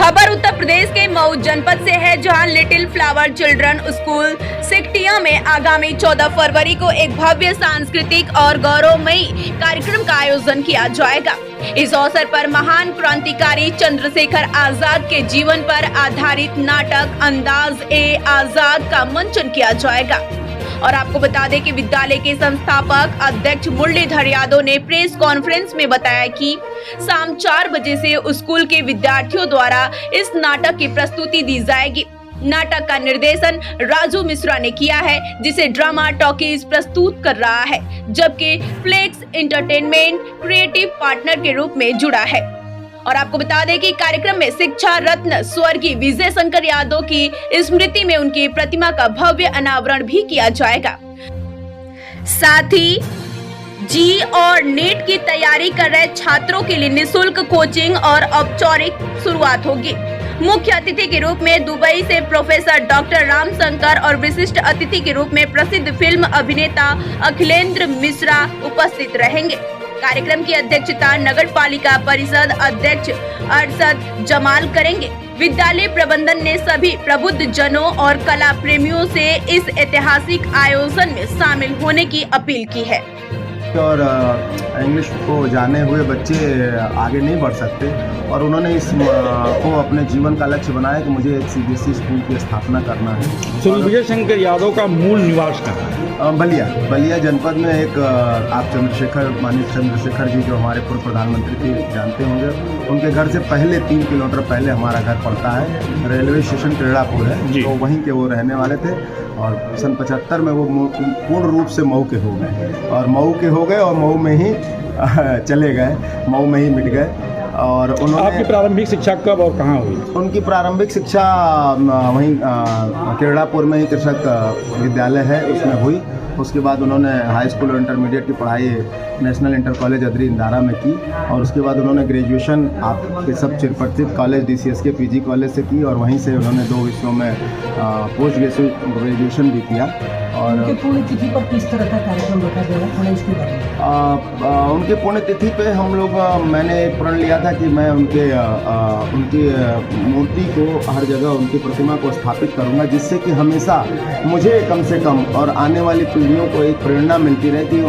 खबर उत्तर प्रदेश के मऊ जनपद से है, जहां little flower children school Siktiya में आगामी 14 फरवरी को एक भव्य सांस्कृतिक और गौरवमयी कार्यक्रम का आयोजन किया जाएगा। इस अवसर पर महान क्रांतिकारी चंद्रशेखर आजाद के जीवन पर आधारित नाटक अंदाज ए आजाद का मंचन किया जाएगा। और आपको बता दें कि विद्यालय के संस्थापक अध्यक्ष मुरलीधर यादव ने प्रेस कॉन्फ्रेंस में बताया कि शाम 4 बजे से स्कूल के विद्यार्थियों द्वारा इस नाटक की प्रस्तुति दी जाएगी। नाटक का निर्देशन राजू मिश्रा ने किया है, जिसे ड्रामा टॉकीज प्रस्तुत कर रहा है, जबकि फ्लेक्स एंटरटेनमेंट क्रिएटिव पार्टनर के रूप में जुड़ा है। और आपको बता दें कि कार्यक्रम में शिक्षा रत्न स्वर्गीय विजय शंकर यादव की स्मृति में उनकी प्रतिमा का भव्य अनावरण भी किया जाएगा। साथ ही जी और नीट की तैयारी कर रहे छात्रों के लिए निःशुल्क कोचिंग और औपचारिक शुरुआत होगी। मुख्य अतिथि के रूप में दुबई से प्रोफेसर डॉक्टर रामशंकर और विशिष्ट अतिथि के रूप में प्रसिद्ध फिल्म अभिनेता अखिलेंद्र मिश्रा उपस्थित रहेंगे। कार्यक्रम की अध्यक्षता नगर पालिका परिषद अध्यक्ष अरशद जमाल करेंगे। विद्यालय प्रबंधन ने सभी प्रबुद्ध जनों और कला प्रेमियों से इस ऐतिहासिक आयोजन में शामिल होने की अपील की है। और इंग्लिश को जाने हुए बच्चे आगे नहीं बढ़ सकते, और उन्होंने इस को अपने जीवन का लक्ष्य बनाया कि मुझे एक सीबीएसई स्कूल की स्थापना करना है। तो विजय शंकर यादव का मूल निवास कहाँ है? बलिया जनपद में एक आप माननीय चंद्रशेखर जी जो हमारे पूर्व प्रधानमंत्री थे जानते होंगे, उनके घर से पहले 3 किलोमीटर पहले हमारा घर पड़ता है। रेलवे स्टेशन क्रीड़ापुर है, तो वहीं के वो रहने वाले थे। और सन 75 में वो पूर्ण रूप से मऊ के हो गए, और मऊ में ही चले गए, मऊ में ही मिट गए। और उन्होंने आपकी प्रारंभिक शिक्षा कब और कहाँ हुई? उनकी प्रारंभिक शिक्षा वहीं क्रीड़ापुर में ही कृषक विद्यालय है उसमें हुई। उसके बाद उन्होंने हाई स्कूल और इंटरमीडिएट की पढ़ाई national inter college Adri Indara में की, और उसके बाद उन्होंने ग्रेजुएशन आपके सब चिरपरिचित कॉलेज DCS के PG कॉलेज से की, और वहीं से उन्होंने 2 विषयों में पोस्ट ग्रेजुएशन भी किया। और उनकी पुण्यतिथि पर किस तरह का कार्यक्रम रखा गया है, थोड़ा इसके बारे में? उनकी पुण्यतिथि पे हम लोग मैंने प्रण लिया था कि मैं उनकी मूर्ति को हर जगह, उनकी प्रतिमा को स्थापित करूंगा, जिससे कि हमेशा मुझे कम से कम और आने वाली पीढ़ियों को एक प्रेरणा मिलती रहे कि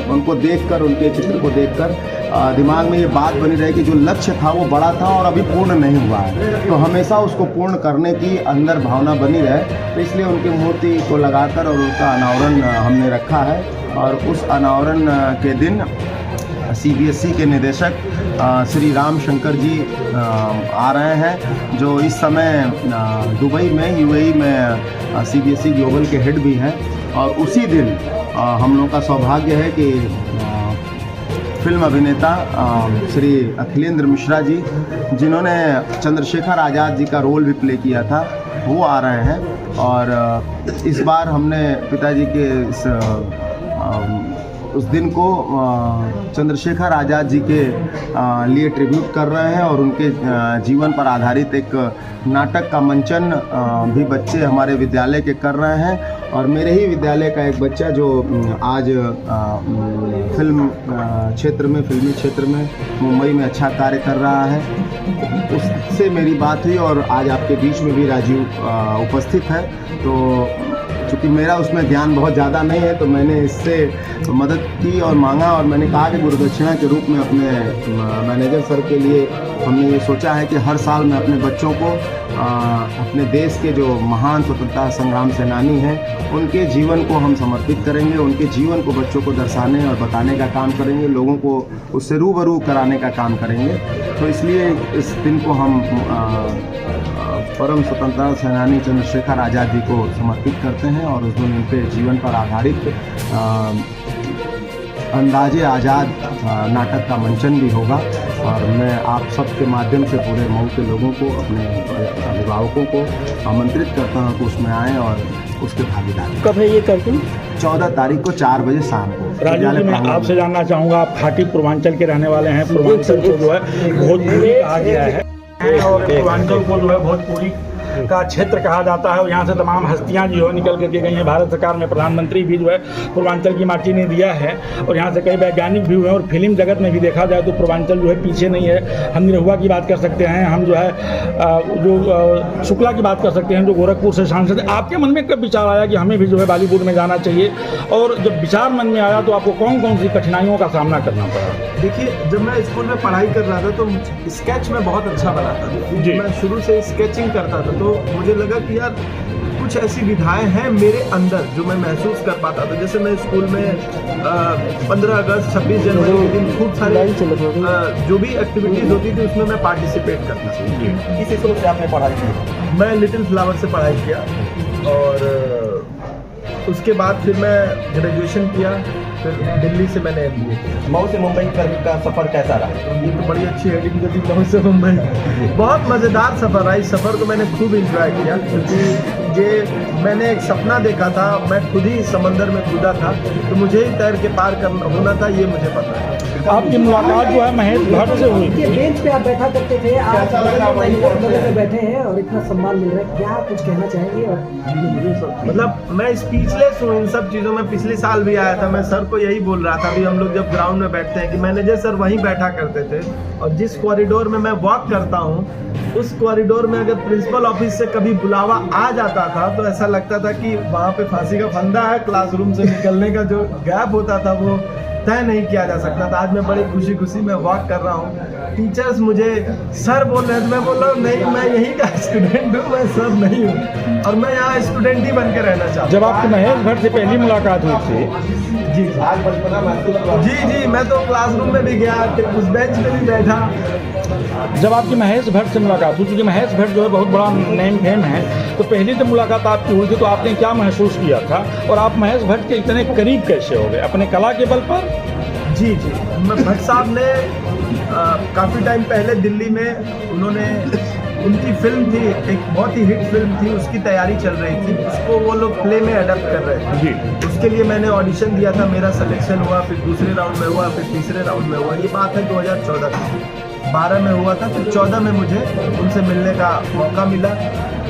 उनको देखकर, उनके चित्र को देखकर दिमाग में ये बात बनी रहे कि जो लक्ष्य था वो बड़ा था और अभी पूर्ण नहीं हुआ है, तो हमेशा उसको पूर्ण करने की अंदर भावना बनी रहे। तो इसलिए उनकी मूर्ति को लगाकर और उसका अनावरण हमने रखा है। और उस अनावरण के दिन CBSE के निदेशक श्री रामशंकर जी आ रहे हैं, जो इस समय दुबई में UAE में CBSE ग्लोबल के हेड भी हैं। और उसी दिन हम लोगों का सौभाग्य है कि फिल्म अभिनेता श्री अखिलेंद्र मिश्रा जी, जिन्होंने चंद्रशेखर आज़ाद जी का रोल भी प्ले किया था, वो आ रहे हैं। और इस बार हमने पिताजी के उस दिन को चंद्रशेखर आज़ाद जी के लिए ट्रिब्यूट कर रहे हैं, और उनके जीवन पर आधारित एक नाटक का मंचन भी बच्चे हमारे विद्यालय के कर रहे हैं। और मेरे ही विद्यालय का एक बच्चा जो आज फिल्मी क्षेत्र में मुंबई में अच्छा कार्य कर रहा है, उससे मेरी बात हुई, और आज आपके बीच में भी राजीव उपस्थित है। तो चूँकि मेरा उसमें ज्ञान बहुत ज़्यादा नहीं है, तो मैंने इससे मदद की और मांगा, और मैंने कहा कि गुरुदक्षिणा के रूप में अपने मैनेजर सर के लिए हमने ये सोचा है कि हर साल मैं अपने बच्चों को अपने देश के जो महान स्वतंत्रता संग्राम सेनानी हैं उनके जीवन को हम समर्पित करेंगे, उनके जीवन को बच्चों को दर्शाने और बताने का काम करेंगे, लोगों को उससे रूबरू कराने का काम करेंगे। तो इसलिए इस दिन को हम परम स्वतंत्रता सेनानी चंद्रशेखर आज़ाद जी को समर्पित करते हैं, और उस दिन उनके जीवन पर आधारित अंदाजे आज़ाद नाटक का मंचन भी होगा। और मैं आप सबके माध्यम से पूरे मऊ के लोगों को, अपने अभिभावकों को आमंत्रित करता हूँ कि उसमें आएँ और उसके भागीदार। कब है ये कार्यक्रम? 14 तारीख को 4 बजे शाम को। राजीव जी, मैं आपसे जानना चाहूँगा, आप खाटी पूर्वांचल के रहने वाले हैं। पूर्वांचल को जो है भोजपुरी कहा गया है, और पूर्वांचल को जो है भोजपुरी का क्षेत्र कहा जाता है और यहाँ से तमाम हस्तियाँ जो है निकल करके गई हैं। भारत सरकार में प्रधानमंत्री भी जो है पूर्वांचल की माटी ने दिया है और यहाँ से कई वैज्ञानिक भी हुए हैं और फिल्म जगत में भी देखा जाए तो पूर्वांचल जो है पीछे नहीं है। हम निरहुआ की बात कर सकते हैं, हम जो है शुक्ला की बात कर सकते हैं जो गोरखपुर से सांसद है। आपके मन में कब विचार आया कि हमें भी जो है बॉलीवुड में जाना चाहिए, और जब विचार मन में आया तो आपको कौन कौन सी कठिनाइयों का सामना करना पड़ा? देखिए, जब मैं स्कूल में पढ़ाई कर रहा था तो स्केच में बहुत अच्छा बनाता था जी। मैं शुरू से स्केचिंग करता था, तो मुझे लगा कि यार कुछ ऐसी विधाएं हैं मेरे अंदर जो मैं महसूस कर पाता था। जैसे मैं स्कूल में 15 अगस्त 26 जनवरी के दिन खूब सारी जो भी एक्टिविटीज़ होती थी उसमें मैं पार्टिसिपेट करता था। किस स्कूल से आपने पढ़ाई की? मैं लिटिल फ्लावर से पढ़ाई किया और उसके बाद फिर मैं ग्रेजुएशन किया, फिर दिल्ली से मैंने MBA किया। मऊ से मुंबई का सफ़र कैसा रहा? ये तो बड़ी अच्छी हेडिंग थी, मऊ से मुंबई। बहुत मज़ेदार सफ़र रहा। इस सफ़र को मैंने खूब इंजॉय किया क्योंकि ये मैंने एक सपना देखा था। मैं खुद ही समंदर में कूदा था तो मुझे ही तैर के पार करना होना था, ये मुझे पता है। आपकी मुलाकात जो है महेश भट्ट से हुई। ये बेंच पे आप बैठा करते थे, आज बगल में बैठे हैं और इतना सम्मान मिल रहा है, क्या कुछ कहना चाहेंगे? और मतलब मैं स्पीचलेस हूँ इन सब चीज़ों में। पिछले साल भी आया था, मैं सर को यही बोल रहा था। अभी हम लोग जब ग्राउंड में बैठते हैं कि मैनेजर सर वहीं बैठा करते थे और जिस कॉरिडोर में मैं वॉक करता हूँ उस कॉरिडोर में अगर प्रिंसिपल ऑफिस से कभी बुलावा आ जाता था तो ऐसा लगता था कि वहाँ पे फांसी का फंदा है। क्लासरूम से निकलने का जो गैप होता था वो तय नहीं किया जा सकता था। आज मैं बड़ी खुशी खुशी मैं वॉक कर रहा हूँ। टीचर्स मुझे सर बोल रहे थे, मैं बोल रहा हूँ नहीं, मैं यहीं का स्टूडेंट हूँ, मैं सर नहीं हूँ और मैं यहाँ स्टूडेंट ही बन के रहना चाहता हूँ। जब आपकी महेश भट्ट से पहली मुलाकात हुई थी जी, मैं तो क्लासरूम में भी गया, उस बेंच पे भी बैठा। जब आपकी महेश भट्ट से मुलाकात हुई, क्योंकि महेश भट्ट जो है बहुत बड़ा नेम फेम है, तो पहली जब मुलाकात आपकी हुई थी तो आपने क्या महसूस किया था और आप महेश भट्ट के इतने करीब कैसे हो गए अपने कला के बल पर? जी, मैं भट्ट साहब ने काफ़ी टाइम पहले दिल्ली में उन्होंने उनकी फिल्म थी, एक बहुत ही हिट फिल्म थी, उसकी तैयारी चल रही थी। उसको वो लोग प्ले में अडप्ट कर रहे थे जी। उसके लिए मैंने ऑडिशन दिया था, मेरा सिलेक्शन हुआ, फिर दूसरे राउंड में हुआ, फिर तीसरे राउंड में हुआ। ये बात है 2014 की। 12 में हुआ था, फिर 14 में मुझे उनसे मिलने का मौका मिला।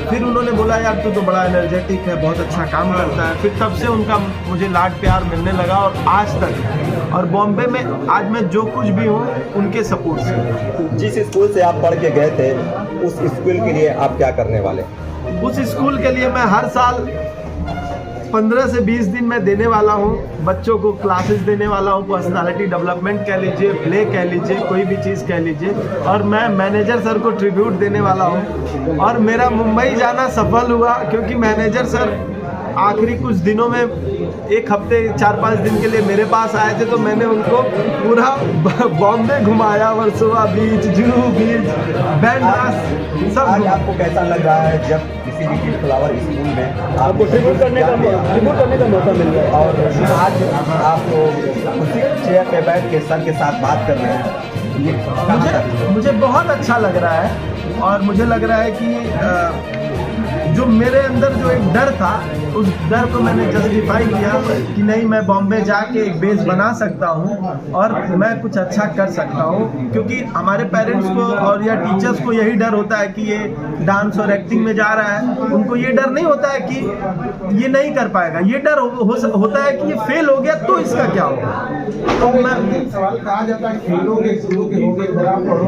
फिर उन्होंने बोला यार तू तो बड़ा एनर्जेटिक है, बहुत अच्छा काम करता है। फिर तब से उनका मुझे लाड प्यार मिलने लगा और आज तक, और बॉम्बे में आज मैं जो कुछ भी हूँ उनके सपोर्ट से। जिस स्कूल से आप पढ़ के गए थे उस स्कूल के लिए आप क्या करने वाले? उस स्कूल के लिए मैं हर साल 15 से 20 दिन मैं देने वाला हूँ। बच्चों को क्लासेस देने वाला हूँ, पर्सनालिटी डेवलपमेंट कह लीजिए, प्ले कह लीजिए, कोई भी चीज़ कह लीजिए। और मैं मैनेजर सर को ट्रिब्यूट देने वाला हूँ। और मेरा मुंबई जाना सफल हुआ क्योंकि मैनेजर सर आखिरी कुछ दिनों में एक हफ्ते 4-5 दिन के लिए मेरे पास आए थे, तो मैंने उनको पूरा बॉम्बे घुमाया, वर्सोवा बीच, जुहू बीच, बैंड्रा सब। आज आपको कैसा लग रहा है जब किसी लिटिल फ्लावर स्कूल में आपको ट्रिब्यूट करने का मौका मिल रहा है और आज आपको उसी चेयर पे बैठ के सर के साथ बात कर रहे हैं, ये मुझे बहुत अच्छा लग रहा है। और मुझे लग रहा है कि जो मेरे अंदर जो एक डर था उस डर को मैंने जस्टिफाई किया कि नहीं, मैं बॉम्बे जाके एक बेस बना सकता हूँ और मैं कुछ अच्छा कर सकता हूँ। क्योंकि हमारे पेरेंट्स को और या टीचर्स को यही डर होता है कि ये डांस और एक्टिंग में जा रहा है, उनको ये डर नहीं होता है कि ये नहीं कर पाएगा, ये डर होता है कि ये फेल हो गया तो इसका क्या होगा। तो मैं सवाल कहा जाता है खेलोगे, पढ़ोगे,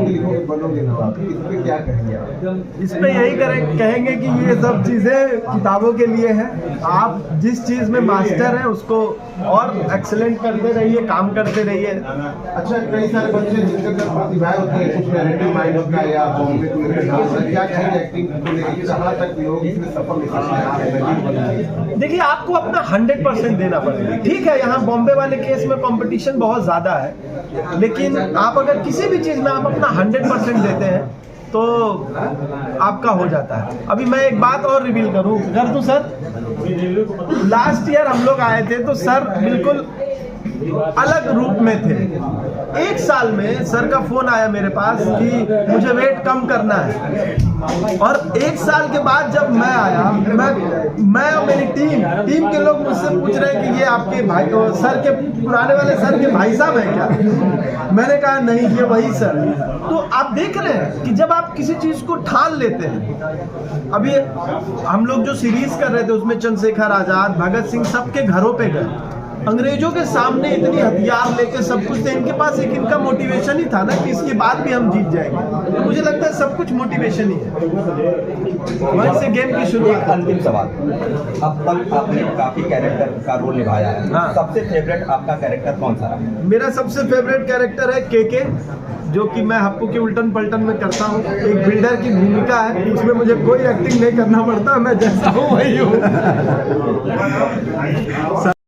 लिखोगे, बनोगे ना, इस पे क्या कहेंगे आप? इस पे यही कहेंगे कि ये सब चीज़ें किताबों के लिए हैं। आप जिस चीज़ में मास्टर हैं उसको और एक्सेलेंट करते रहिए, काम करते रहिए। अच्छा, कई सारे बच्चे जिनके अंदर प्रतिभाएं होती है, कुछ नैरेटिव माइंड होता है या बॉम्बे को लेकर क्या कहेंगे एक्टिंग को लेकर, कहाँ तक लोग इसमें सफल हैं? देखिए, आपको अपना 100% देना पड़ेगा। ठीक है, यहाँ बॉम्बे वाले केस में कंपटीशन बहुत ज़्यादा है, लेकिन आप अगर किसी भी चीज़ में आप अपना 100% देते हैं तो आपका हो जाता है। अभी मैं एक बात और रिवील कर दूं सर, लास्ट ईयर हम लोग आए थे तो सर बिल्कुल अलग रूप में थे। एक साल में सर का फोन आया मेरे पास कि मुझे वेट कम करना है, और एक साल के बाद जब मैं आया, मैं और मेरी टीम के लोग मुझसे पूछ रहे हैं कि ये आपके भाई सर के पुराने वाले सर के भाई साहब हैं क्या? मैंने कहा नहीं, ये वही सर। तो आप देख रहे हैं कि जब आप किसी चीज को ठान लेते हैं, अभी हम लोग जो सीरीज कर रहे थे उसमें चंद्रशेखर आजाद, भगत सिंह सबके घरों पे गए, अंग्रेजों के सामने इतनी हथियार लेके सब कुछ थे, इनके पास एक इनका मोटिवेशन ही था ना कि इसके बाद भी हम जीत जाएंगे। तो मुझे लगता है सब कुछ मोटिवेशन ही है, वहीं से गेम की शुरुआत। एक अंतिम सवाल, अब तक आपने काफी कैरेक्टर का रोल निभाया है, हाँ। सबसे फेवरेट आपका कैरेक्टर कौन सा रहा? मेरा सबसे फेवरेट कैरेक्टर है के, जो कि मैं हप्पू के उल्टन पलटन में करता हूँ। एक बिल्डर की भूमिका है, उसमें मुझे कोई एक्टिंग नहीं करना पड़ता, मैं जैसा हूँ वही हूँ।